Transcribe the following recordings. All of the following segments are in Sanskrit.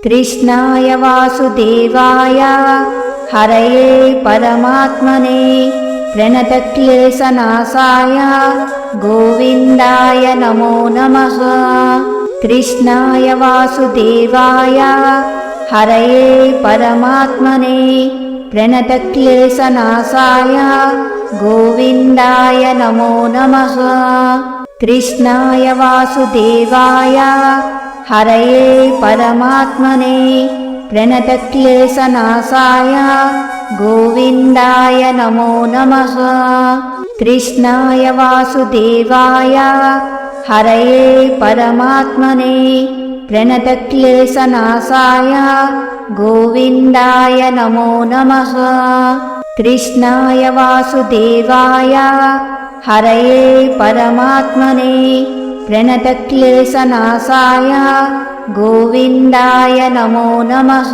कृष्णाय वासुदेवाय हरये परमात्मने प्रणतक्लेशनाशाय गोविन्दाय नमो नमः। कृष्णाय वासुदेवाय हरये परमात्मने प्रणतक्लेशनाशाय गोविन्दाय नमो नमः। कृष्णाय वासुदेवाय हरये परमात्मने प्रणतक्लेशनाशाय गोविन्दाय नमो नमः। कृष्णाय वासुदेवाय हरये परमात्मने प्रणतक्लेशनाशाय गोविन्दाय नमो नमः। कृष्णाय वासुदेवाय हरये परमात्मने प्रणतक्लेशनाशाय गोविन्दाय नमो नमः।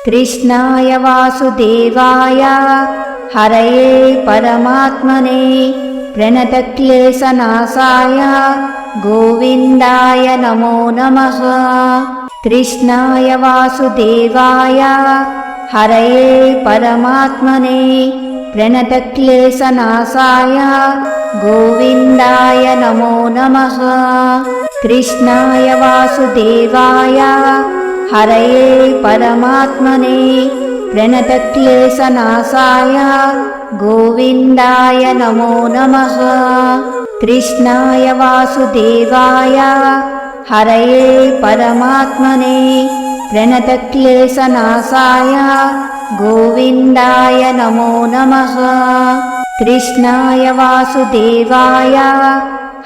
कृष्णाय वासुदेवाय हरये परमात्मने प्रणतक्लेशनाशाय गोविन्दाय नमो नमः। कृष्णाय वासुदेवाय हरये परमात्मने प्रणतक्लेशनाशाय गोविन्दाय नमो नमः। कृष्णाय वासुदेवाय हरये परमात्मने प्रणतक्लेशनाशाय गोविन्दाय नमो नमः। कृष्णाय वासुदेवाय हरये परमात्मने प्रणतक्लेशनाशाय गोविन्दाय नमो नमः। कृष्णाय वासुदेवाय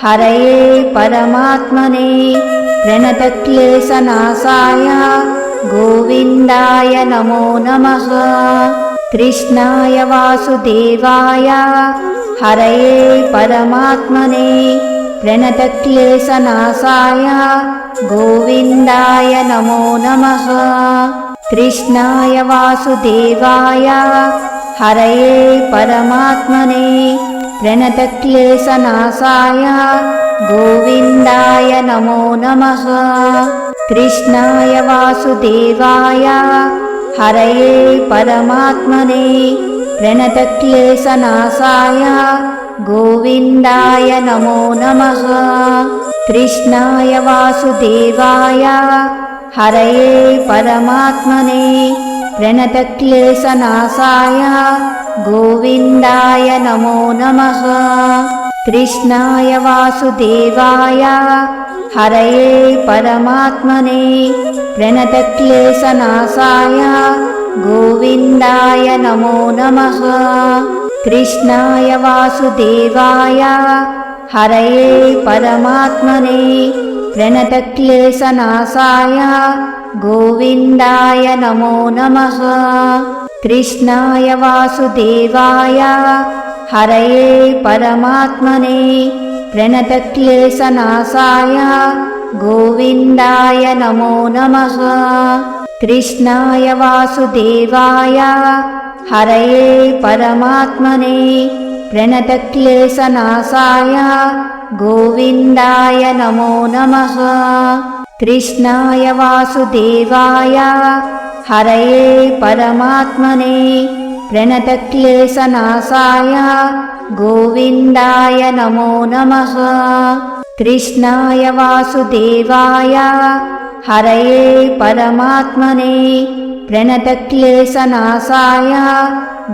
हरये परमात्मने प्रणतक्लेशनाशाय गोविन्दाय नमो नमः। कृष्णाय वासुदेवाय हरये परमात्मने प्रणतक्लेशनाशाय गोविन्दाय नमो नमः। कृष्णाय वासुदेवाय हरये परमात्मने प्रणतक्लेशनाशाय गोविन्दाय नमो नमः। कृष्णाय वासुदेवाय हरये परमात्मने प्रणतक्लेशनाशाय गोविन्दाय नमो नमः। कृष्णाय वासुदेवाय हरये परमात्मने प्रणतक्लेशनाशाय गोविन्दाय नमो नमः। कृष्णाय वासुदेवाय हरये परमात्मने प्रणतक्लेशनाशाय गोविन्दाय नमो नमः। कृष्णाय वासुदेवाय हरये परमात्मने प्रणतक्लेशनाशाय गोविन्दाय नमो नमः। कृष्णाय वासुदेवाय हरये परमात्मने प्रणतक्लेशनाशाय गोविन्दाय नमो नमः। कृष्णाय वासुदेवाय हरये परमात्मने प्रणतक्लेशनाशाय गोविन्दाय नमो नमः। कृष्णाय वासुदेवाय हरये परमात्मने प्रणतक्लेशनाशाय गोविन्दाय नमो नमः। कृष्णाय वासुदेवाय हरये परमात्मने प्रणतक्लेशनाशाय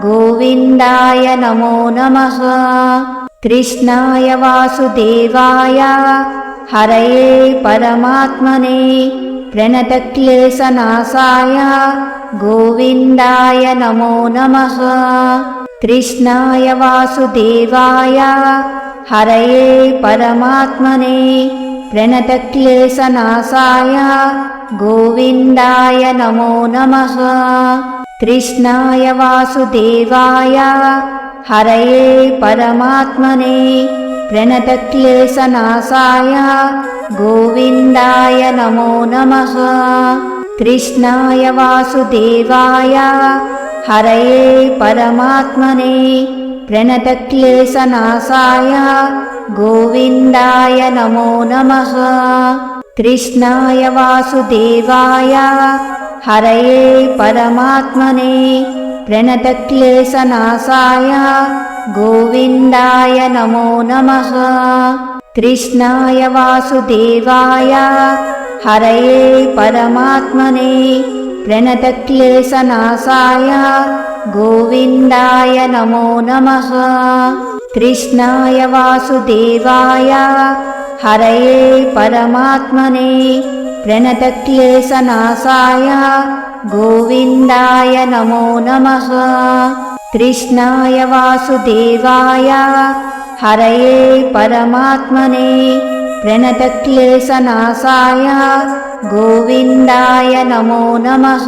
गोविन्दाय नमो नमः। कृष्णाय वासुदेवाय हरये परमात्मने प्रणतक्लेशनाशाय गोविन्दाय नमो नमः। कृष्णाय वासुदेवाय हरये परमात्मने प्रणतक्लेशनाशाय गोविन्दाय नमो नमः। कृष्णाय वासुदेवाय हरये परमात्मने प्रणतक्लेशनाशाय गोविन्दाय नमो नमः। कृष्णाय वासुदेवाय हरये परमात्मने प्रणतक्लेशनाशाय गोविन्दाय नमो नमः। कृष्णाय वासुदेवाय हरये परमात्मने प्रणतक्लेशनाशाय गोविन्दाय नमो नमः। कृष्णाय वासुदेवाय हरये परमात्मने प्रणतक्लेशनाशाय गोविन्दाय नमो नमः। कृष्णाय वासुदेवाय हरये परमात्मने प्रणतक्लेशनाशाय गोविन्दाय नमो नमः। कृष्णाय वासुदेवाय हरये परमात्मने प्रणतक्लेशनाशाय गोविन्दाय नमो नमः।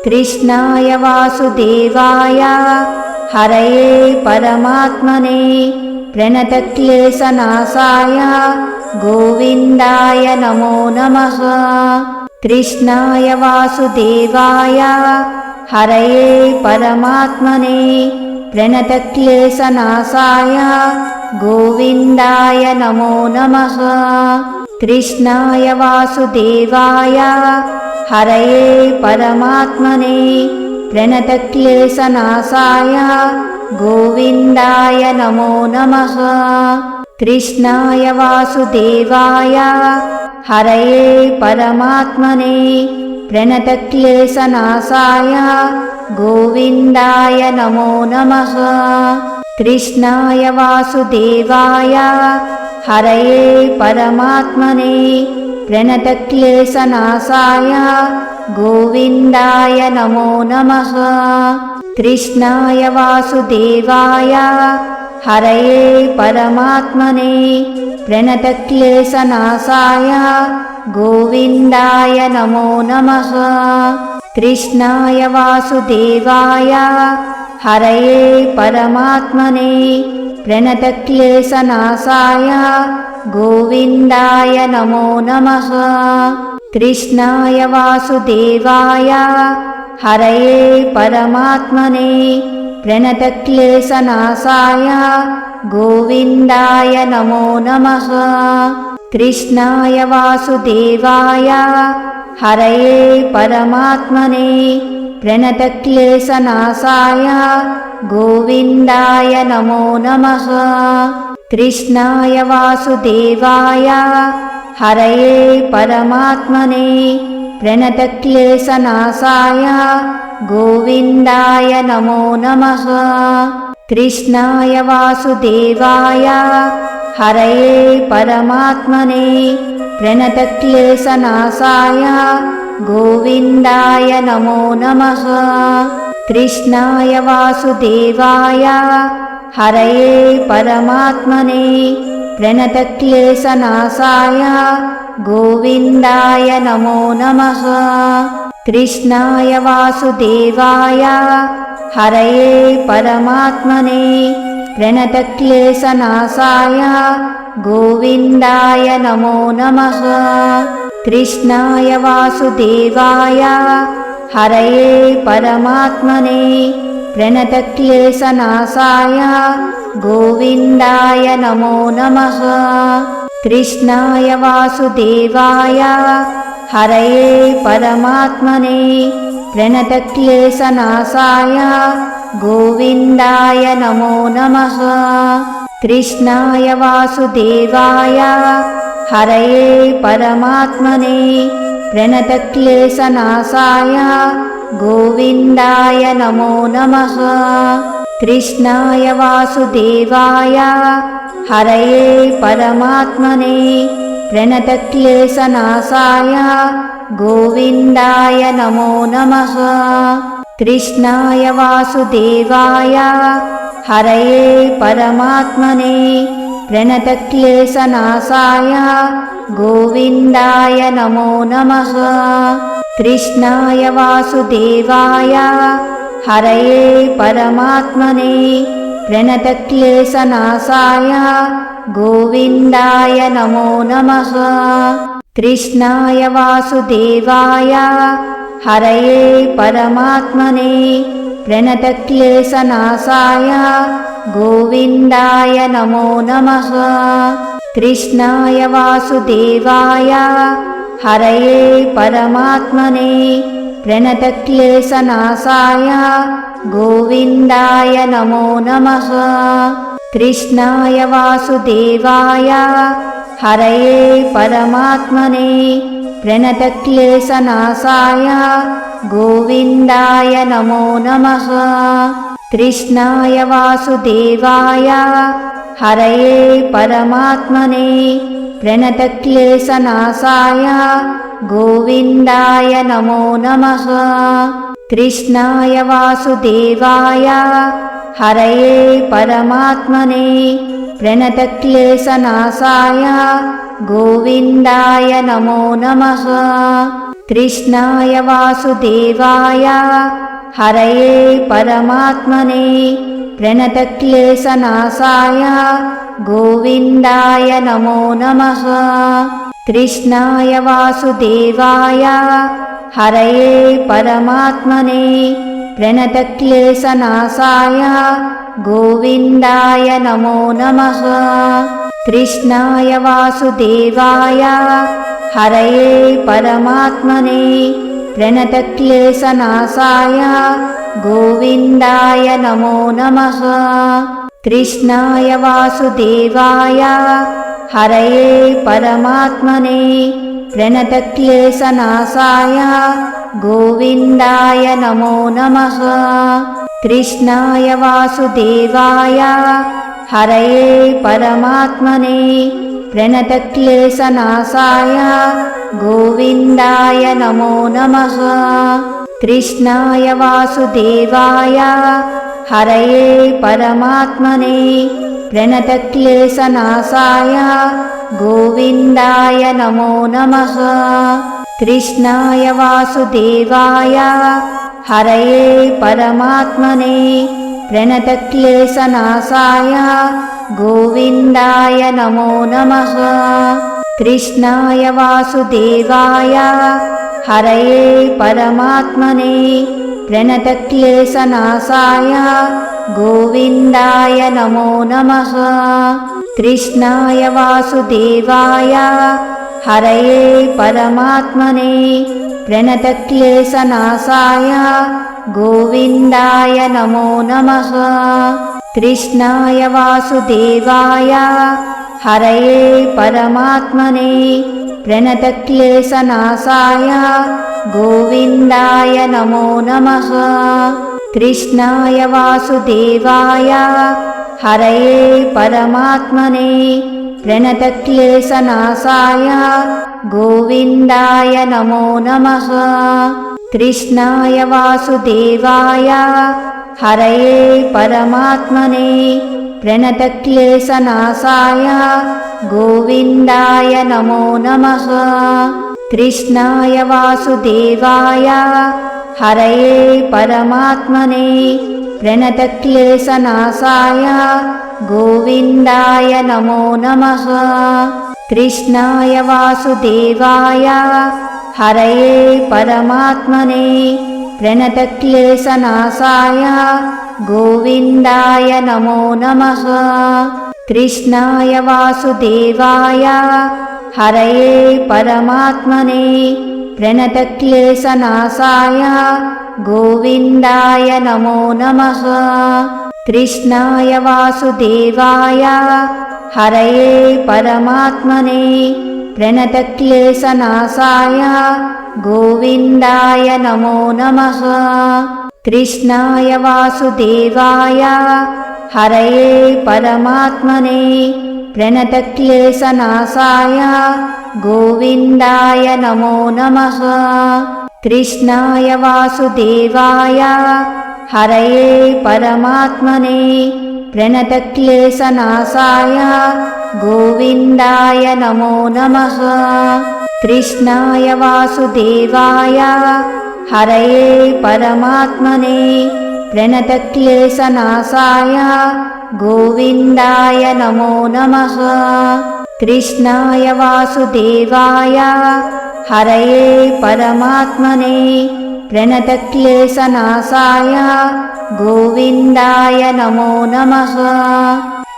कृष्णाय वासुदेवाय हरये परमात्मने प्रणतक्लेशनाशाय गोविन्दाय नमो नमः। कृष्णाय वासुदेवाय हरये परमात्मने प्रणतक्लेशनाशाय गोविन्दाय नमो नमः। कृष्णाय वासुदेवाय हरये परमात्मने प्रणतक्लेशनाशाय गोविन्दाय नमो नमः। कृष्णाय वासुदेवाय हरये परमात्मने प्रणतक्लेशनाशाय गोविन्दाय नमो नमः। कृष्णाय वासुदेवाय हरये परमात्मने प्रणतक्लेशनाशाय गोविन्दाय नमो नमः। कृष्णाय वासुदेवाय हरये परमात्मने प्रणतक्लेशनाशाय गोविन्दाय नमो नमः। कृष्णाय वासुदेवाय हरये परमात्मने प्रणतक्लेशनाशाय गोविन्दाय नमो नमः। कृष्णाय वासुदेवाय हरये परमात्मने प्रणतक्लेशनाशाय गोविन्दाय नमो नमः। कृष्णाय वासुदेवाय हरये परमात्मने प्रणतक्लेशनाशाय गोविन्दाय नमो नमः। कृष्णाय वासुदेवाय हरये परमात्मने प्रणतक्लेशनाशाय गोविन्दाय नमो नमः। कृष्णाय वासुदेवाय हरये परमात्मने प्रणतक्लेशनाशाय गोविन्दाय नमो नमः। कृष्णाय वासुदेवाय हरये परमात्मने प्रणतक्लेशनाशाय गोविन्दाय नमो नमः। कृष्णाय वासुदेवाय हरये परमात्मने प्रणतक्लेशनाशाय गोविन्दाय नमो नमः। कृष्णाय वासुदेवाय हरये परमात्मने प्रणतक्लेशनाशाय गोविन्दाय नमो नमः। कृष्णाय वासुदेवाय हरये परमात्मने प्रणतक्लेशनाशाय गोविन्दाय नमो नमः। कृष्णाय वासुदेवाय हरये परमात्मने प्रणतक्लेशनाशाय गोविन्दाय नमो नमः। कृष्णाय वासुदेवाय हरये परमात्मने प्रणतक्लेशनाशाय गोविन्दाय नमो नमः। कृष्णाय वासुदेवाय हरये परमात्मने प्रणतक्लेशनाशाय गोविन्दाय नमो नमः। कृष्णाय वासुदेवाय हरये परमात्मने प्रणतक्लेशनाशाय गोविन्दाय नमो नमः। कृष्णाय वासुदेवाय हरये परमात्मने प्रणतक्लेशनाशाय गोविन्दाय नमो नमः। कृष्णाय वासुदेवाय हरये परमात्मने प्रणतक्लेशनाशाय गोविन्दाय नमो नमः। कृष्णाय वासुदेवाय हरये परमात्मने प्रणतक्लेशनाशाय गोविन्दाय नमो नमः। कृष्णाय वासुदेवाय हरये परमात्मने प्रणतक्लेशनाशाय गोविन्दाय नमो नमः। कृष्णाय वासुदेवाय हरये परमात्मने प्रणतक्लेशनाशाय गोविन्दाय नमो नमः। कृष्णाय वासुदेवाय हरये परमात्मने प्रणतक्लेशनाशाय गोविन्दाय नमो नमः। कृष्णाय वासुदेवाय हरये परमात्मने प्रणतक्लेशनाशाय गोविन्दाय नमो नमः। कृष्णाय वासुदेवाय हरये परमात्मने प्रणतक्लेशनाशाय गोविन्दाय नमो नमः। कृष्णाय वासुदेवाय हरये परमात्मने प्रणतक्लेशनाशाय गोविन्दाय नमो नमः। कृष्णाय वासुदेवाय हरये परमात्मने प्रणतक्लेशनाशाय गोविन्दाय नमो नमः। कृष्णाय वासुदेवाय हरये परमात्मने प्रणतक्लेशनाशाय गोविन्दाय नमो नमः। कृष्णाय वासुदेवाय हरये परमात्मने प्रणतक्लेशनाशाय गोविन्दाय नमो नमः। कृष्णाय वासुदेवाय हरये परमात्मने प्रणतक्लेशनाशाय गोविन्दाय नमो नमः। कृष्णाय वासुदेवाय हरये परमात्मने प्रणतक्लेशनाशाय गोविन्दाय नमो नमः। कृष्णाय वासुदेवाय हरये परमात्मने प्रणतक्लेशनाशाय गोविन्दाय नमो नमः। कृष्णाय वासुदेवाय हरये परमात्मने प्रणतक्लेशनाशाय गोविन्दाय नमो नमः। कृष्णाय वासुदेवाय हरये परमात्मने प्रणतक्लेशनाशाय गोविन्दाय नमो नमः। कृष्णाय वासुदेवाय हरये परमात्मने प्रणतक्लेशनाशाय गोविन्दाय नमो नमः। कृष्णाय वासुदेवाय हरये परमात्मने प्रणतक्लेशनाशाय गोविन्दाय नमो नमः। कृष्णाय वासुदेवाय हरये परमात्मने प्रणतक्लेशनाशाय गोविन्दाय नमो नमः। कृष्णाय वासुदेवाय हरये परमात्मने प्रणतक्लेशनाशाय गोविन्दाय नमो नमः। कृष्णाय वासुदेवाय हरये परमात्मने प्रणतक्लेशनाशाय गोविन्दाय नमो नमः। कृष्णाय वासुदेवाय हरये परमात्मने प्रणतक्लेशनाशाय गोविन्दाय नमो नमः। कृष्णाय वासुदेवाय हरये परमात्मने प्रणतक्लेशनाशाय गोविन्दाय नमो नमः। कृष्णाय वासुदेवाय हरये परमात्मने प्रणतक्लेशनाशाय गोविन्दाय नमो नमः।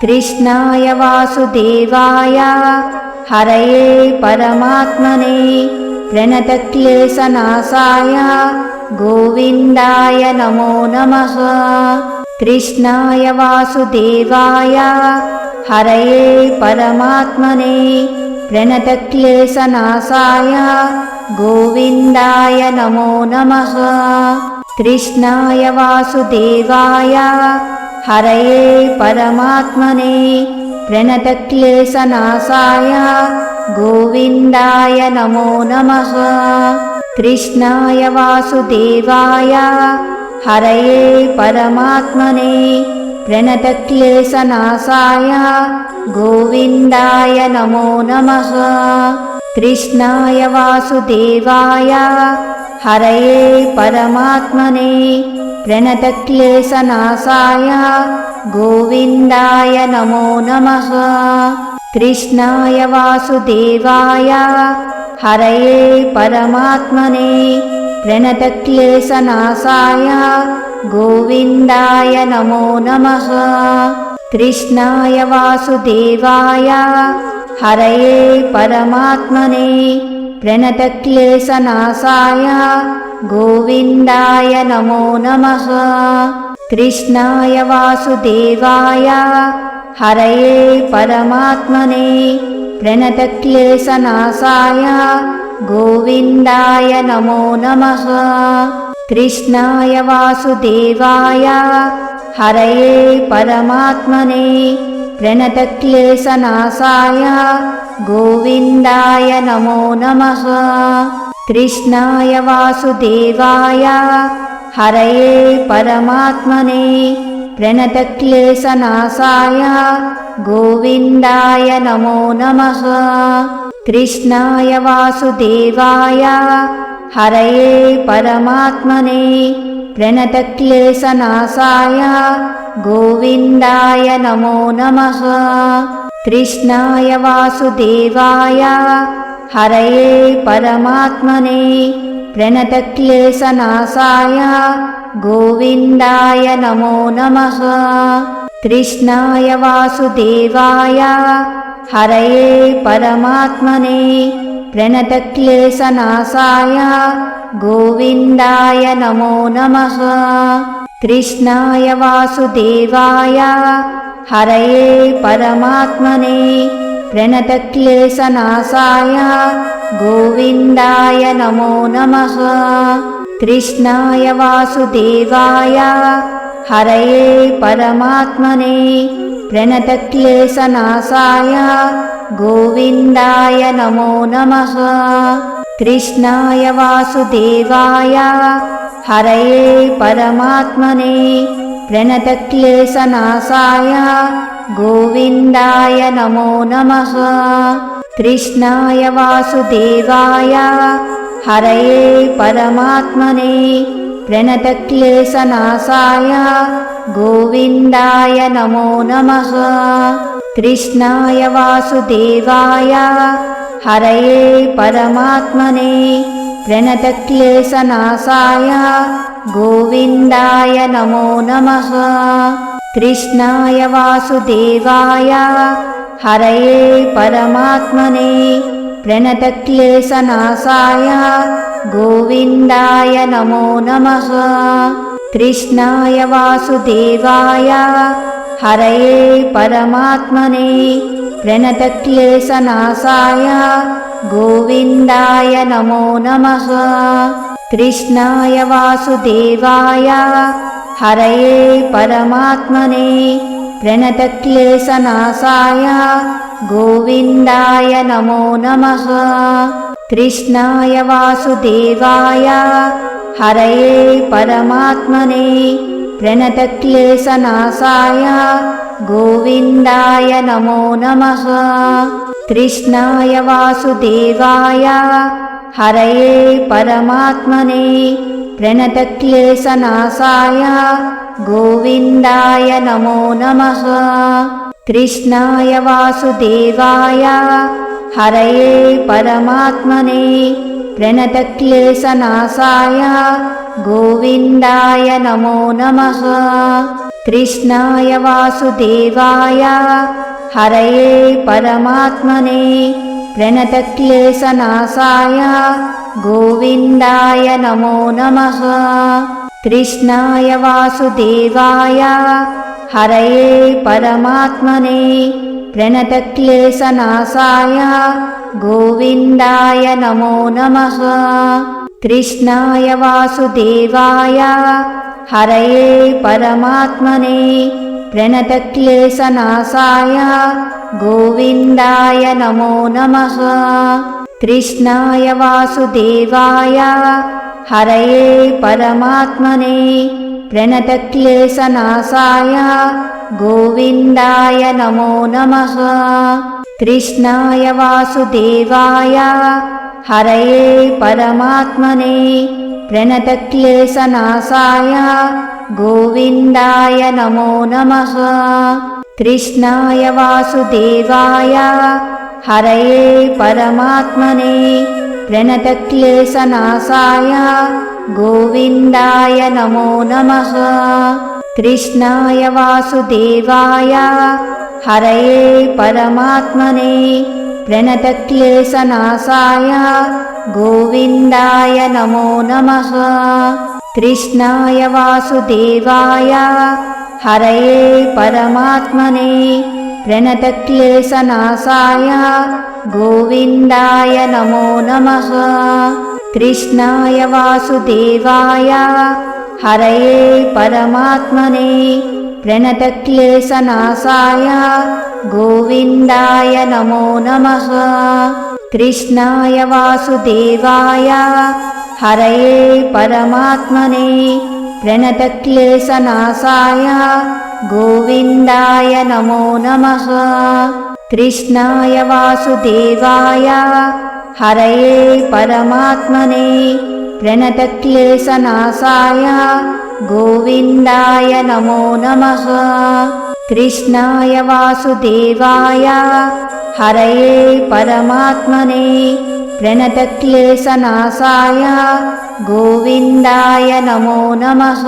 कृष्णाय वासुदेवाय हरये परमात्मने प्रणतक्लेशनाशाय गोविन्दाय नमो नमः। कृष्णाय वासुदेवाय हरये परमात्मने प्रणतक्लेशनाशाय गोविन्दाय नमो नमः। कृष्णाय वासुदेवाय हरये परमात्मने प्रणतक्लेशनाशाय गोविन्दाय नमो नमः। कृष्णाय वासुदेवाय हरये परमात्मने प्रणतक्लेशनाशाय गोविन्दाय नमो नमः। कृष्णाय वासुदेवाय हरये परमात्मने प्रणतक्लेशनाशाय गोविन्दाय नमो नमः। कृष्णाय वासुदेवाय हरये परमात्मने प्रणतक्लेशनाशाय गोविन्दाय नमो नमः। कृष्णाय वासुदेवाय हरये परमात्मने प्रणतक्लेशनाशाय गोविन्दाय नमो नमः। कृष्णाय वासुदेवाय हरये परमात्मने प्रणतक्लेशनाशाय गोविन्दाय नमो नमः। कृष्णाय वासुदेवाय हरये परमात्मने प्रणतक्लेशनाशाय गोविन्दाय नमो नमः। कृष्णाय वासुदेवाय हरये परमात्मने प्रणतक्लेशनाशाय गोविन्दाय नमो नमः। कृष्णाय वासुदेवाय हरये परमात्मने प्रणतक्लेशनाशाय गोविन्दाय नमो नमः। कृष्णाय वासुदेवाय हरये परमात्मने प्रणतक्लेशनाशाय गोविन्दाय नमो नमः। कृष्णाय वासुदेवाय हरये परमात्मने प्रणतक्लेशनाशाय गोविन्दाय नमो नमः। कृष्णाय वासुदेवाय हरये परमात्मने प्रणतक्लेशनाशाय गोविन्दाय नमो नमः। कृष्णाय वासुदेवाय हरये परमात्मने प्रणतक्लेशनाशाय गोविन्दाय नमो नमः। कृष्णाय वासुदेवाय हरये परमात्मने प्रणतक्लेशनाशाय गोविन्दाय नमो नमः। कृष्णाय वासुदेवाय हरये परमात्मने प्रणतक्लेशनाशाय गोविन्दाय नमो नमः। कृष्णाय वासुदेवाय हरये परमात्मने प्रणतक्लेशनाशाय गोविन्दाय नमो नमः। कृष्णाय वासुदेवाय हरये परमात्मने प्रणतक्लेशनाशाय गोविन्दाय नमो नमः। कृष्णाय वासुदेवाय हरये परमात्मने प्रणतक्लेशनाशाय गोविन्दाय नमो नमः। कृष्णाय वासुदेवाय हरये परमात्मने प्रणतक्लेशनाशाय गोविन्दाय नमो नमः। कृष्णाय वासुदेवाय हरये परमात्मने प्रणतक्लेशनाशाय गोविन्दाय नमो नमः। कृष्णाय वासुदेवाय हरये परमात्मने प्रणतक्लेशनाशाय गोविन्दाय नमो नमः। कृष्णाय वासुदेवाय हरये परमात्मने प्रणतक्लेशनाशाय गोविन्दाय नमो नमः। कृष्णाय वासुदेवाय हरये परमात्मने प्रणतक्लेशनाशाय गोविन्दाय नमो नमः। कृष्णाय वासुदेवाय हरये परमात्मने प्रणतक्लेशनाशाय गोविन्दाय नमो नमः। कृष्णाय वासुदेवाय हरये परमात्मने प्रणतक्लेशनाशाय गोविन्दाय नमो नमः। कृष्णाय वासुदेवाय हरये परमात्मने प्रणतक्लेशनाशाय गोविन्दाय नमो नमः। कृष्णाय वासुदेवाय हरये परमात्मने प्रणतक्लेशनाशाय गोविन्दाय नमो नमः। कृष्णाय वासुदेवाय हरये परमात्मने प्रणतक्लेशनाशाय गोविन्दाय नमो नमः। कृष्णाय वासुदेवाय हरये परमात्मने प्रणतक्लेशनाशाय गोविन्दाय नमो नमः। कृष्णाय वासुदेवाय हरये परमात्मने प्रणतक्लेशनाशाय गोविन्दाय नमो नमः। कृष्णाय वासुदेवाय हरये परमात्मने प्रणतक्लेशनाशाय गोविन्दाय नमो नमः। कृष्णाय वासुदेवाय हरये परमात्मने प्रणतक्लेशनाशाय गोविन्दाय नमो नमः। कृष्णाय वासुदेवाय हरये परमात्मने प्रणतक्लेशनाशाय गोविन्दाय नमो नमः। कृष्णाय वासुदेवाय हरये परमात्मने प्रणतक्लेशनाशाय गोविन्दाय नमो नमः।